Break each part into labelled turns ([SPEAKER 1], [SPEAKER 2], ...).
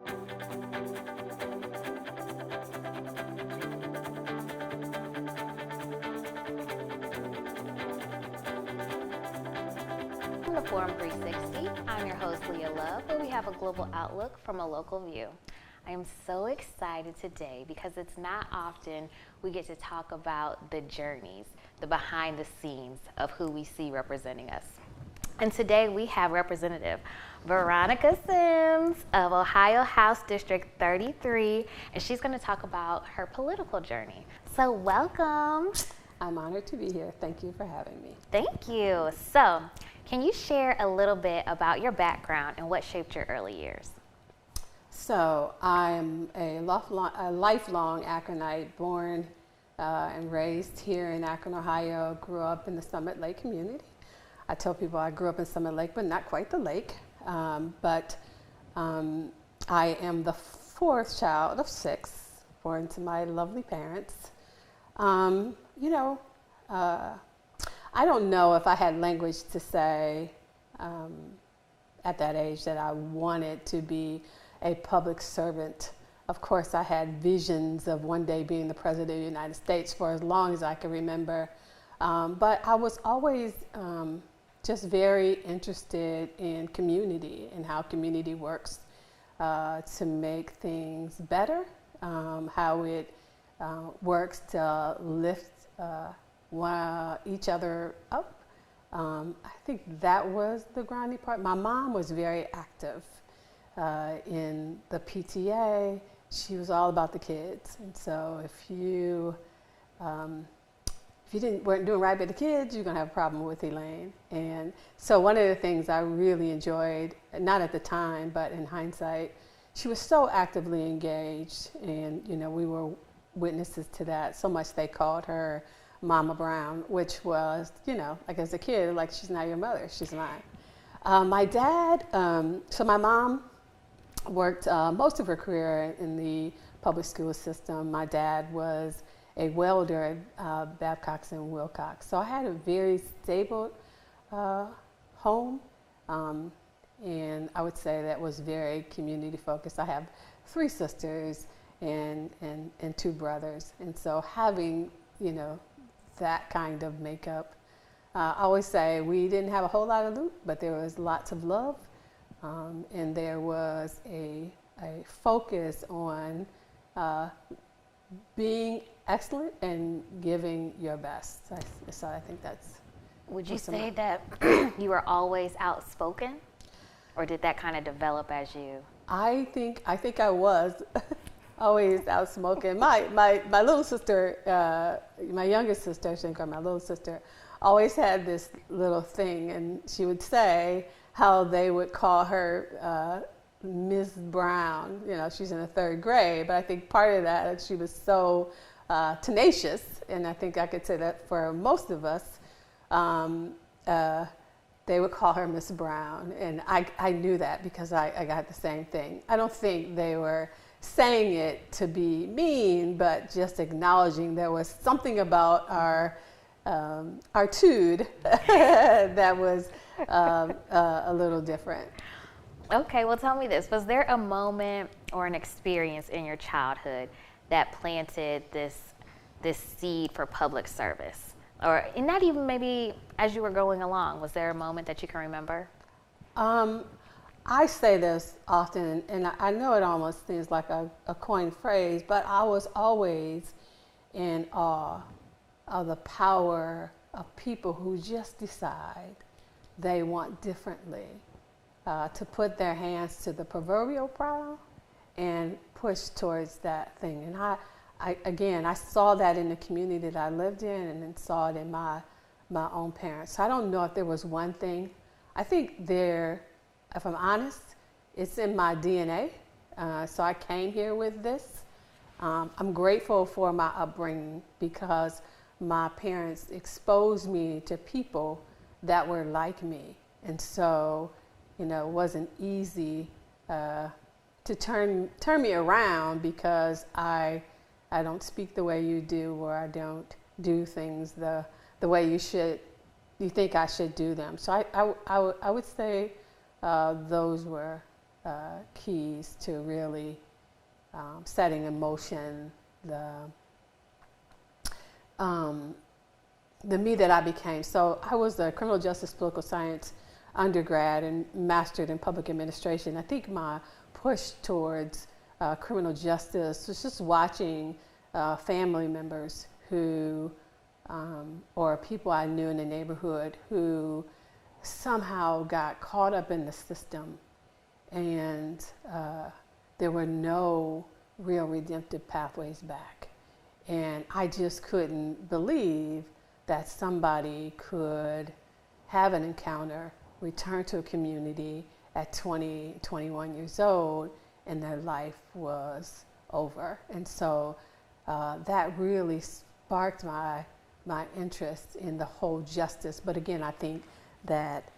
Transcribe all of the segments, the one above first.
[SPEAKER 1] From the Forum 360, I'm your host, Leah Love, where we have a global outlook from a local view. I am so excited today because it's not often we get to talk about the journeys, the behind the scenes of who we see representing us. And today we have Representative Veronica Sims of Ohio House District 33, and she's going to talk about her political journey. So welcome.
[SPEAKER 2] I'm honored to be here. Thank you for having me.
[SPEAKER 1] Thank you. So, can you share a little bit about your background and what shaped your early years?
[SPEAKER 2] So, I'm a lifelong Akronite, born and raised here in Akron, Ohio. Grew up in the Summit Lake community. I tell people I grew up in Summit Lake, but not quite the lake. But I am the fourth child of 6, born to my lovely parents. I don't know if I had language to say at that age that I wanted to be a public servant. Of course, I had visions of one day being the President of the United States for as long as I can remember. But I was always just very interested in community and how community works to make things better, how it works to lift each other up. I think that was the grounding part. My mom was very active in the PTA. She was all about the kids, and so if you weren't doing right by the kids, you're gonna have a problem with Elaine. And so one of the things I really enjoyed, not at the time, but in hindsight, she was so actively engaged, and we were witnesses to that. So much they called her Mama Brown, which was, like as a kid, like she's not your mother, she's mine. My dad, so my mom worked most of her career in the public school system. My dad was a welder at Babcock and Wilcox. So I had a very stable home, and I would say that was very community focused. I have 3 sisters and 2 brothers, and so having that kind of makeup, I always say we didn't have a whole lot of loot, but there was lots of love, and there was a focus on being excellent and giving your best. So I think that's.
[SPEAKER 1] Would you say that you were always outspoken, or did that kind of develop as you?
[SPEAKER 2] I think I was always outspoken. My little sister, my youngest sister, I shouldn't call her my little sister, always had this little thing, and she would say how they would call her Miss Brown. She's in the 3rd grade, but I think part of that, she was so tenacious, and I think I could say that for most of us, they would call her Miss Brown, and I knew that because I got the same thing. I don't think they were saying it to be mean, but just acknowledging there was something about our tude that was a little different.
[SPEAKER 1] Okay, well, tell me this. Was there a moment or an experience in your childhood that planted this seed for public service? Or not even maybe as you were going along, was there a moment that you can remember?
[SPEAKER 2] I say this often, and I know it almost seems like a coined phrase, but I was always in awe of the power of people who just decide they want differently, to put their hands to the proverbial plow and push towards that thing. And I saw that in the community that I lived in, and then saw it in my own parents. So I don't know if there was one thing. I think if I'm honest, it's in my DNA. So I came here with this. I'm grateful for my upbringing because my parents exposed me to people that were like me. And so, it wasn't easy to turn me around because I don't speak the way you do, or I don't do things the way you think I should do them. So I would say those were keys to really setting in motion the me that I became. So I was a criminal justice political science undergrad and mastered in public administration. I think my push towards criminal justice was just watching family members who, or people I knew in the neighborhood who somehow got caught up in the system, and there were no real redemptive pathways back. And I just couldn't believe that somebody could have an encounter, return to a community at 20, 21 years old, and their life was over. And so that really sparked my interest in the whole justice. But again, I think that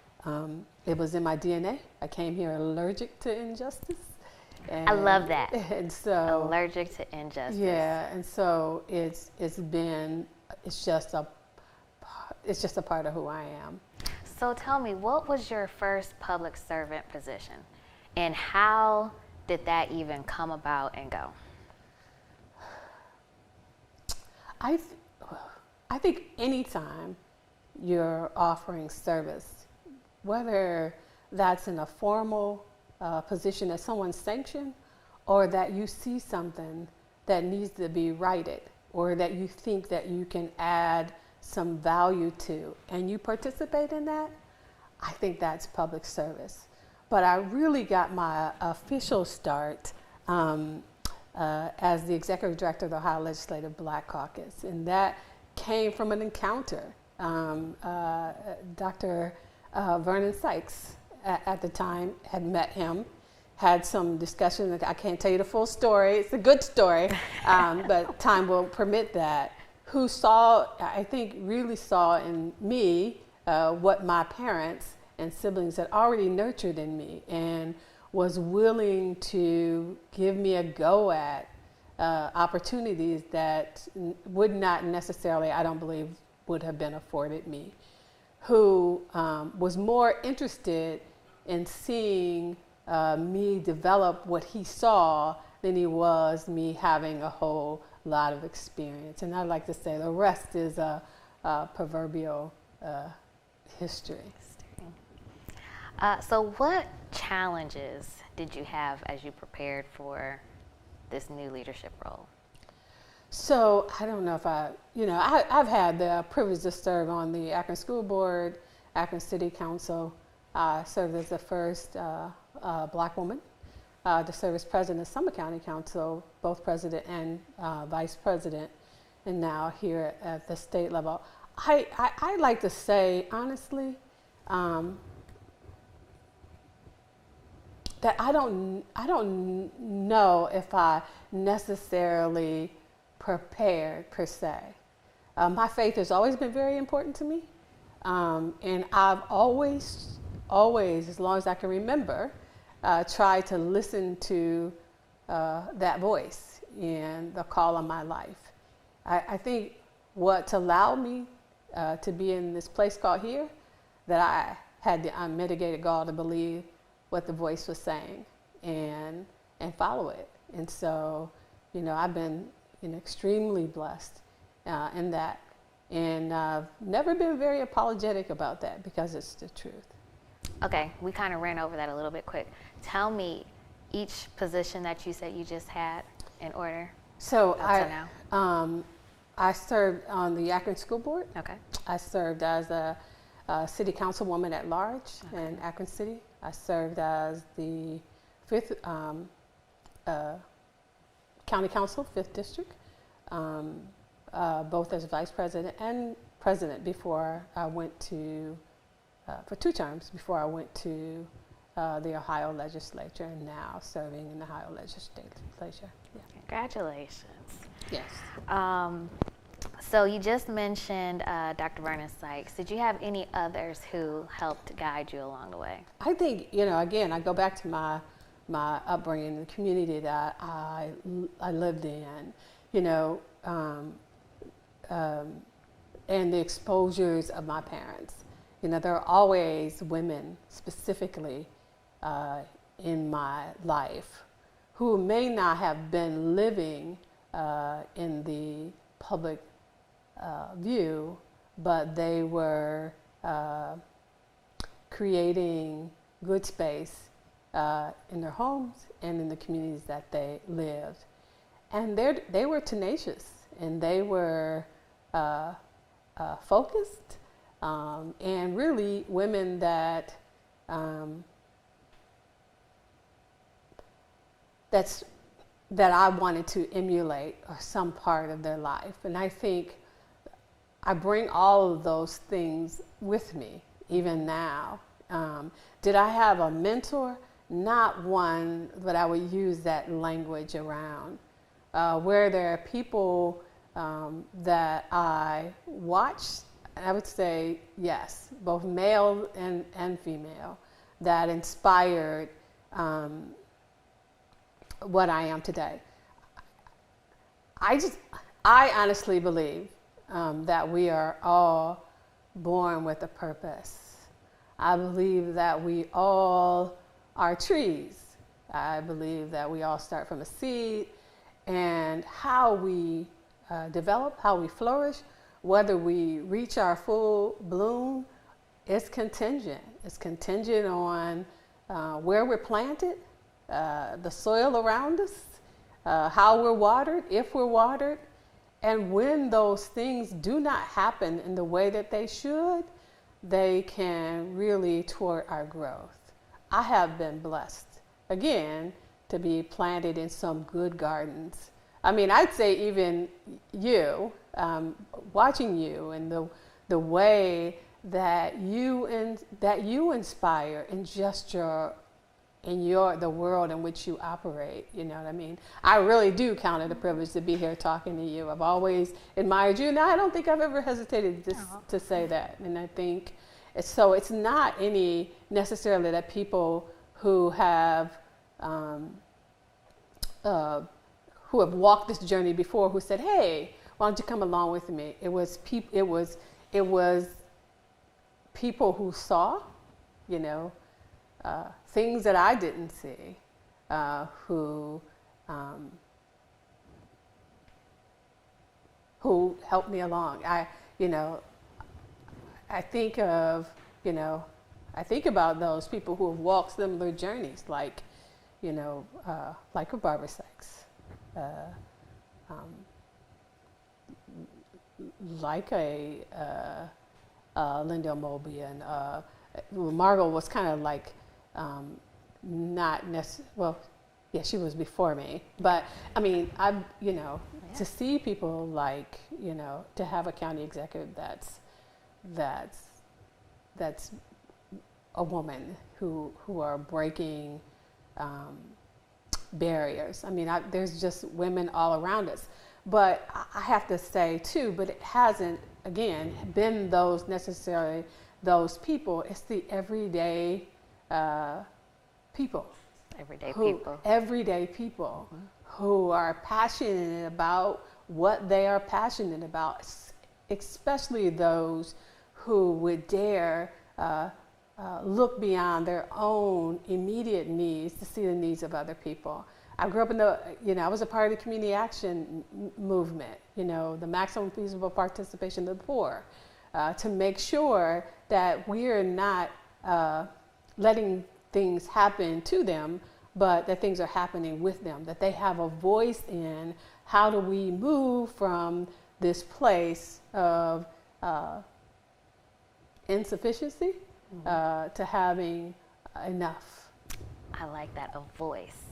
[SPEAKER 2] it was in my DNA. I came here allergic to injustice. And,
[SPEAKER 1] I love that.
[SPEAKER 2] And so
[SPEAKER 1] allergic to injustice.
[SPEAKER 2] Yeah, and so it's just a part of who I am.
[SPEAKER 1] So tell me, what was your first public servant position, and how did that even come about and go?
[SPEAKER 2] I think anytime you're offering service, whether that's in a formal position that someone's sanctioned, or that you see something that needs to be righted, or that you think that you can add some value to, and you participate in that, I think that's public service. But I really got my official start as the executive director of the Ohio Legislative Black Caucus, and that came from an encounter. Dr. Vernon Sykes at the time had met him, had some discussion. I can't tell you the full story. It's a good story, but time won't permit that. Who saw, I think, really saw in me what my parents and siblings had already nurtured in me, and was willing to give me a go at opportunities that would not necessarily, I don't believe, would have been afforded me. Who was more interested in seeing me develop what he saw than he was me having a whole lot of experience. And I like to say the rest is a proverbial history.
[SPEAKER 1] So what challenges did you have as you prepared for this new leadership role?
[SPEAKER 2] So I don't know if I've had the privilege to serve on the Akron School Board, Akron City Council. I served as the first black woman to serve as president of Summit County Council, both president and vice president, and now here at the state level. I like to say, honestly, that I don't know if I necessarily prepared per se. My faith has always been very important to me, and I've always, as long as I can remember, tried to listen to that voice and the call on my life. I think what's allowed me to be in this place called here, that I had the unmitigated gall to believe what the voice was saying and follow it. And so, I've been extremely blessed in that, and I've never been very apologetic about that because it's the truth.
[SPEAKER 1] Okay, we kind of ran over that a little bit quick. Tell me each position that you said you just had in order.
[SPEAKER 2] So
[SPEAKER 1] now.
[SPEAKER 2] I served on the Akron School Board.
[SPEAKER 1] Okay.
[SPEAKER 2] I served as a city councilwoman at large in Akron City. I served as the 5th County Council, 5th District, both as vice president and president before I went to, for 2 terms before I went to the Ohio legislature, and now serving in the Ohio legislature. Yeah.
[SPEAKER 1] Congratulations.
[SPEAKER 2] Yes.
[SPEAKER 1] So you just mentioned Dr. Vernon Sykes. Did you have any others who helped guide you along the way?
[SPEAKER 2] I think, again, I go back to my upbringing, the community that I lived in, and the exposures of my parents. There are always women specifically in my life who may not have been living in the public view, but they were creating good space in their homes and in the communities that they lived. And they were tenacious, and they were focused, and really women that that I wanted to emulate or some part of their life. And I think I bring all of those things with me, even now. Did I have a mentor? Not one, but I would use that language around. Where there are people that I watched, I would say yes, both male and female, that inspired what I am today. I honestly believe that we are all born with a purpose. I believe that we all are trees. I believe that we all start from a seed, and how we develop, how we flourish, whether we reach our full bloom, is contingent. It's contingent on where we're planted, the soil around us, how we're watered, if we're watered. And when those things do not happen in the way that they should, they can really thwart our growth. I have been blessed, again, to be planted in some good gardens. I mean, I'd say even you, watching you and the way that you inspire in just the world in which you operate, you know what I mean? I really do count it a privilege to be here talking to you. I've always admired you, and I don't think I've ever hesitated to say that. And I think it's not any necessarily that people who have walked this journey before who said, "Hey, why don't you come along with me?" It was people who saw, you know, things that I didn't see, who helped me along. I think about those people who have walked similar journeys, like a Barbara Sykes, like a Lyndell Mobley, and Margot was kind of like not necessarily, well, yeah, she was before me, but I mean, to see people like, to have a county executive that's a woman who are breaking barriers. I mean, there's just women all around us. But I have to say too, but it hasn't, again, been necessarily those people. It's the everyday people. Everyday people who are passionate about what they are passionate about, especially those who would dare look beyond their own immediate needs to see the needs of other people. I grew up I was a part of the community action movement, the maximum feasible participation of the poor, to make sure that we're not letting things happen to them, but that things are happening with them, that they have a voice in how do we move from this place of insufficiency to having enough.
[SPEAKER 1] I like that, a voice.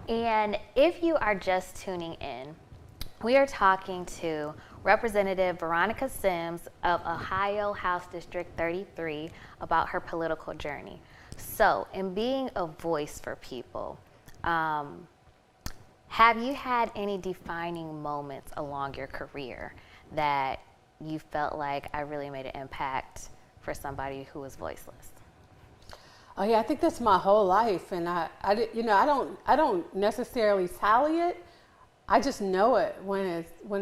[SPEAKER 1] And if you are just tuning in, we are talking to Representative Veronica Sims of Ohio House District 33 about her political journey. So, in being a voice for people, have you had any defining moments along your career that you felt like I really made an impact for somebody who was voiceless?
[SPEAKER 2] Oh yeah, I think that's my whole life, and I don't necessarily tally it. I just know it when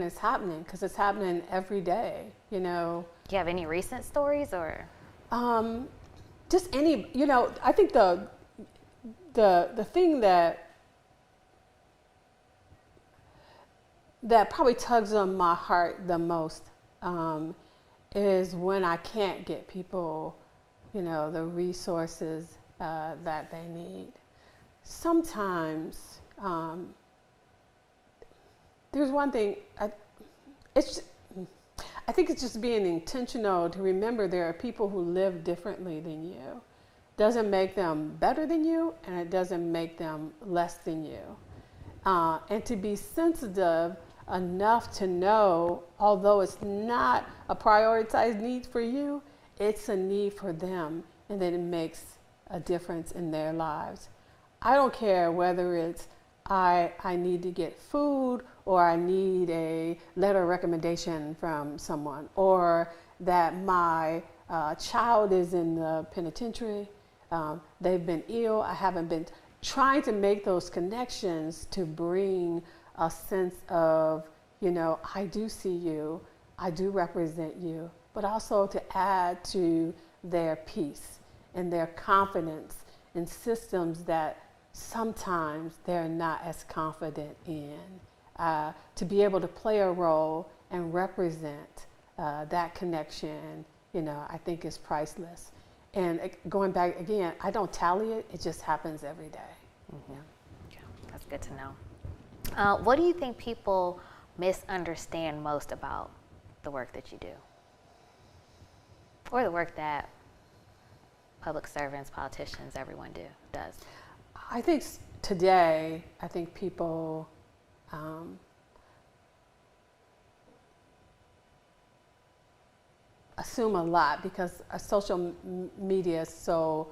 [SPEAKER 2] it's happening, because it's happening every day. Do
[SPEAKER 1] you have any recent stories or?
[SPEAKER 2] Just any. I think the thing that probably tugs on my heart the most is when I can't get people, the resources that they need. Sometimes there's one thing. I think it's just being intentional to remember there are people who live differently than you. Doesn't make them better than you, and it doesn't make them less than you. And to be sensitive enough to know, although it's not a prioritized need for you, it's a need for them, and that it makes a difference in their lives. I don't care whether it's I need to get food, or I need a letter of recommendation from someone, or that my child is in the penitentiary, they've been ill, I haven't been trying to make those connections to bring a sense of, I do see you, I do represent you, but also to add to their peace and their confidence in systems that sometimes they're not as confident in. To be able to play a role and represent that connection, I think is priceless. And going back again, I don't tally it, it just happens every day.
[SPEAKER 1] Mm-hmm. Yeah, that's good to know. What do you think people misunderstand most about the work that you do? Or the work that public servants, politicians, everyone does?
[SPEAKER 2] I think today, people assume a lot because social media is so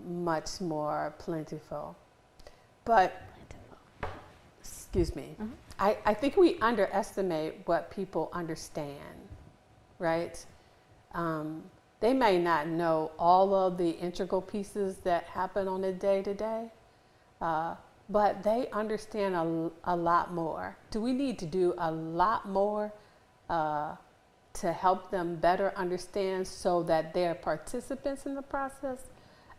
[SPEAKER 2] much more plentiful. But, excuse me, mm-hmm. I think we underestimate what people understand, right? They may not know all of the integral pieces that happen on a day-to-day, but they understand a lot more. Do we need to do a lot more to help them better understand so that they're participants in the process?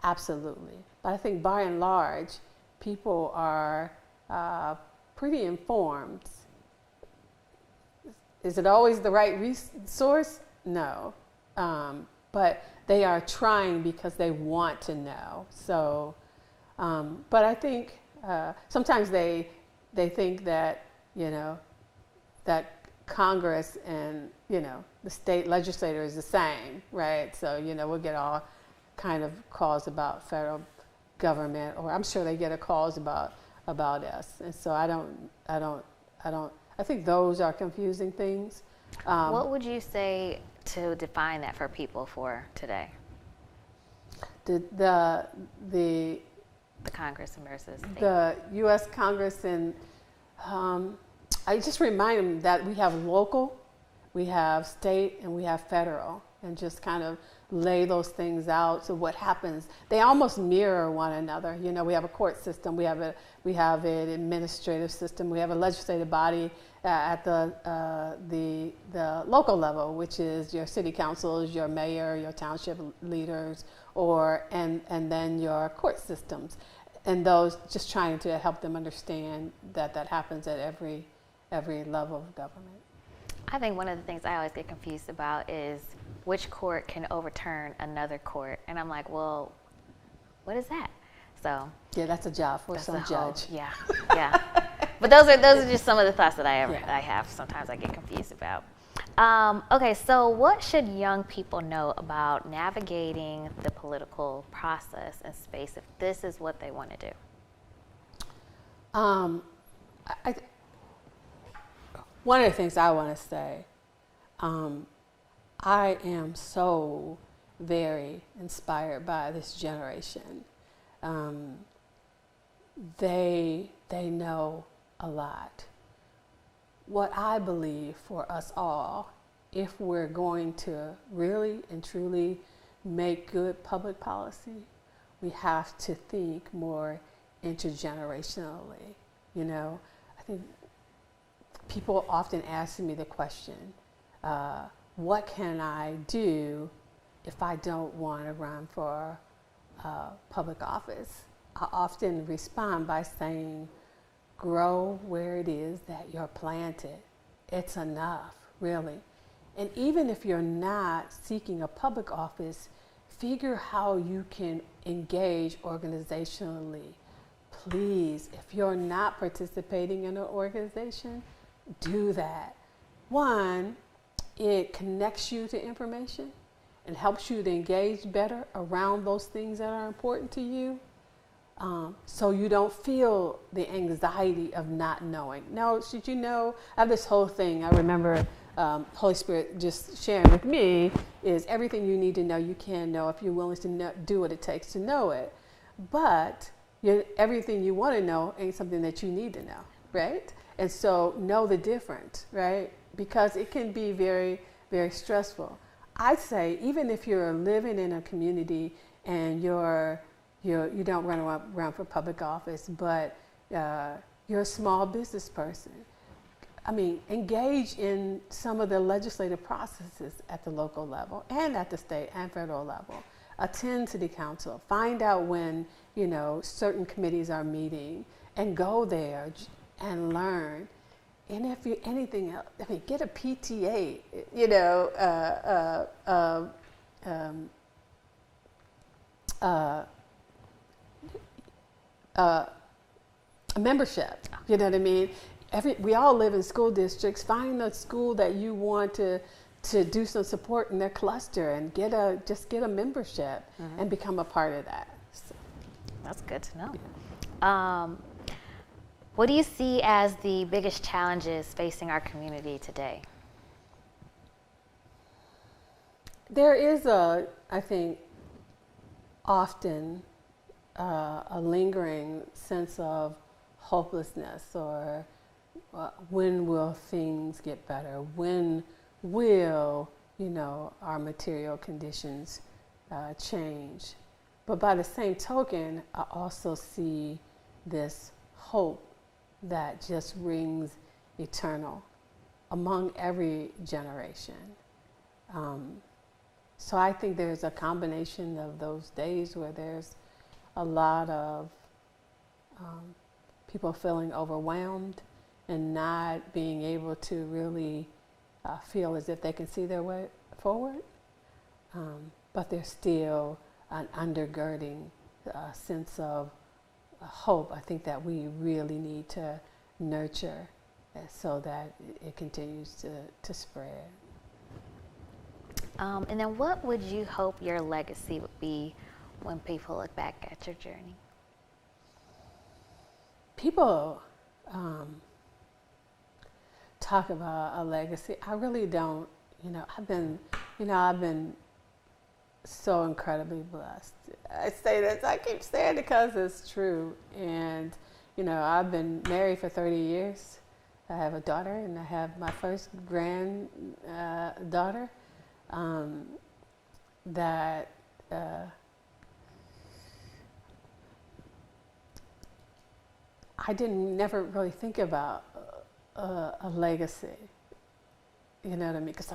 [SPEAKER 2] Absolutely. But I think by and large, people are pretty informed. Is it always the right resource? No. But they are trying because they want to know. So, but I think sometimes they think that, that Congress and, the state legislature is the same, right? So, we'll get all kind of calls about federal government, or I'm sure they get calls about us. And so I think those are confusing things.
[SPEAKER 1] What would you say to define that for people for today?
[SPEAKER 2] The
[SPEAKER 1] Congress versus state.
[SPEAKER 2] The U.S. Congress, and I just remind them that we have local, we have state, and we have federal, and just kind of lay those things out. So what happens? They almost mirror one another. We have a court system, we have an administrative system, we have a legislative body at the local level, which is your city councils, your mayor, your township leaders, and then your court systems, and those, just trying to help them understand that happens at every level of government.
[SPEAKER 1] I think one of the things I always get confused about is which court can overturn another court, and I'm like, well, what is that? So
[SPEAKER 2] yeah, that's a job for some judge.
[SPEAKER 1] Yeah. But those are just some of the thoughts that I have. Sometimes I get confused about. Okay, so what should young people know about navigating the political process and space if this is what they want to do?
[SPEAKER 2] One of the things I want to say, I am so very inspired by this generation. They know a lot. What I believe for us all, if we're going to really and truly make good public policy, we have to think more intergenerationally. I think people often ask me the question, what can I do if I don't want to run for public office? I often respond by saying, grow where it is that you're planted. It's enough, really. And even if you're not seeking a public office, figure how you can engage organizationally. Please, if you're not participating in an organization, do that. One, it connects you to information and helps you to engage better around those things that are important to you. So you don't feel the anxiety of not knowing. Now, should you know, I have this whole thing, I remember Holy Spirit just sharing with me, is everything you need to know, you can know if you're willing to do what it takes to know it. But everything you want to know ain't something that you need to know, right? And so know the difference, right? Because it can be very, very stressful. I'd say even if you're living in a community and you don't run around for public office, but you're a small business person, I mean, engage in some of the legislative processes at the local level and at the state and federal level. Attend city council, find out when, certain committees are meeting, and go there and learn. And if you anything else, I mean, get a PTA, a membership. You know what I mean? We all live in school districts. Find a school that you want to do some support in their cluster, and get a membership and become a part of that. So.
[SPEAKER 1] That's good to know. Yeah. What do you see as the biggest challenges facing our community today?
[SPEAKER 2] There is I think, often a lingering sense of hopelessness, or when will things get better? When will, our material conditions change? But by the same token, I also see this hope that just rings eternal among every generation. So I think there's a combination of those days where there's a lot of people feeling overwhelmed and not being able to really feel as if they can see their way forward. But there's still an undergirding sense of hope, I think, that we really need to nurture so that it continues to spread.
[SPEAKER 1] And then what would you hope your legacy would be when people look back at your journey?
[SPEAKER 2] People talk about a legacy. I really don't. I've been so incredibly blessed. I say this, I keep saying it because it's true. And, I've been married for 30 years. I have a daughter, and I have my first granddaughter that I never really think about a legacy. You know what I mean? Because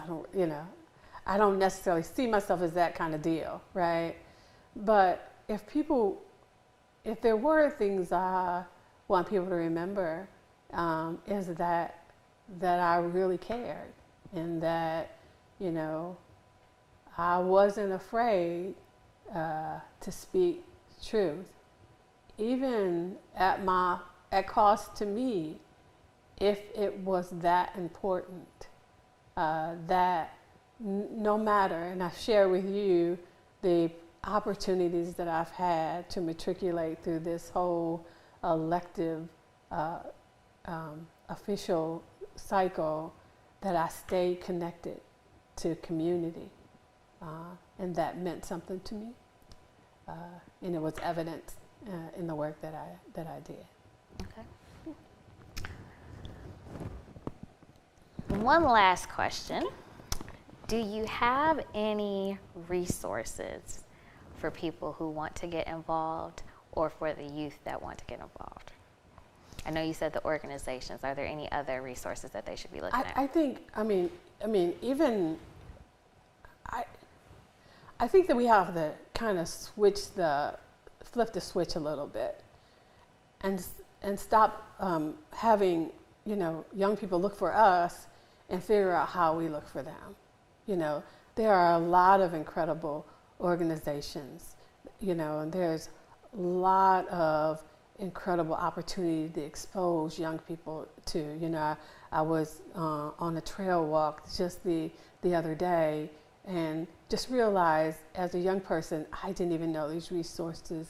[SPEAKER 2] I don't necessarily see myself as that kind of deal, right? But if there were things I want people to remember, is that I really cared, and that, I wasn't afraid to speak truth, even at cost to me, if it was that important, that no matter, and I share with you the opportunities that I've had to matriculate through this whole elective official cycle, that I stayed connected to community, and that meant something to me, and it was evident in the work that I did.
[SPEAKER 1] Okay. One last question. Do you have any resources for people who want to get involved, or for the youth that want to get involved? I know you said the organizations. Are there any other resources that they should be looking at?
[SPEAKER 2] I think I think that we have to kind of switch the flip the switch a little bit and stop having, young people look for us and figure out how we look for them. There are a lot of incredible organizations, and there's a lot of incredible opportunity to expose young people to. I was on a trail walk just the other day and just realized as a young person, I didn't even know these resources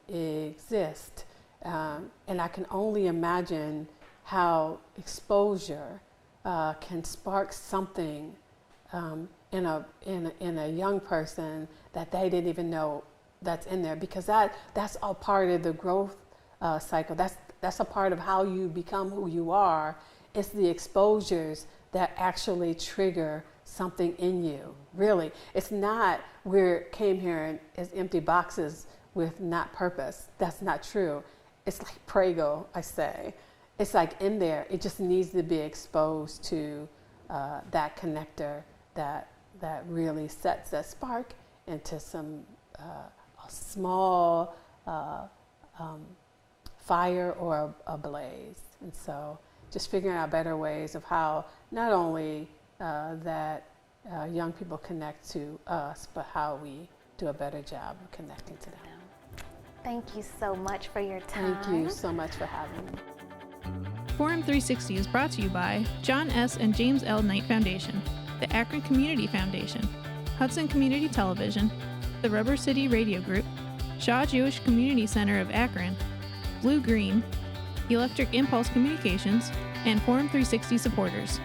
[SPEAKER 2] exist. And I can only imagine how exposure can spark something in a young person that they didn't even know that's in there, because that's all part of the growth cycle. That's a part of how you become who you are. It's the exposures that actually trigger something in you. Really, it's not we came here as empty boxes with not purpose. That's not true. It's like Prego, I say. It's like in there. It just needs to be exposed to that connector that really sets that spark into some a small fire or a blaze. And so just figuring out better ways of how not only that young people connect to us, but how we do a better job of connecting to them.
[SPEAKER 1] Thank you so much for your time.
[SPEAKER 2] Thank you so much for having me.
[SPEAKER 3] Forum 360 is brought to you by John S. and James L. Knight Foundation, the Akron Community Foundation, Hudson Community Television, the Rubber City Radio Group, Shaw Jewish Community Center of Akron, Blue Green, Electric Impulse Communications, and Forum 360 supporters.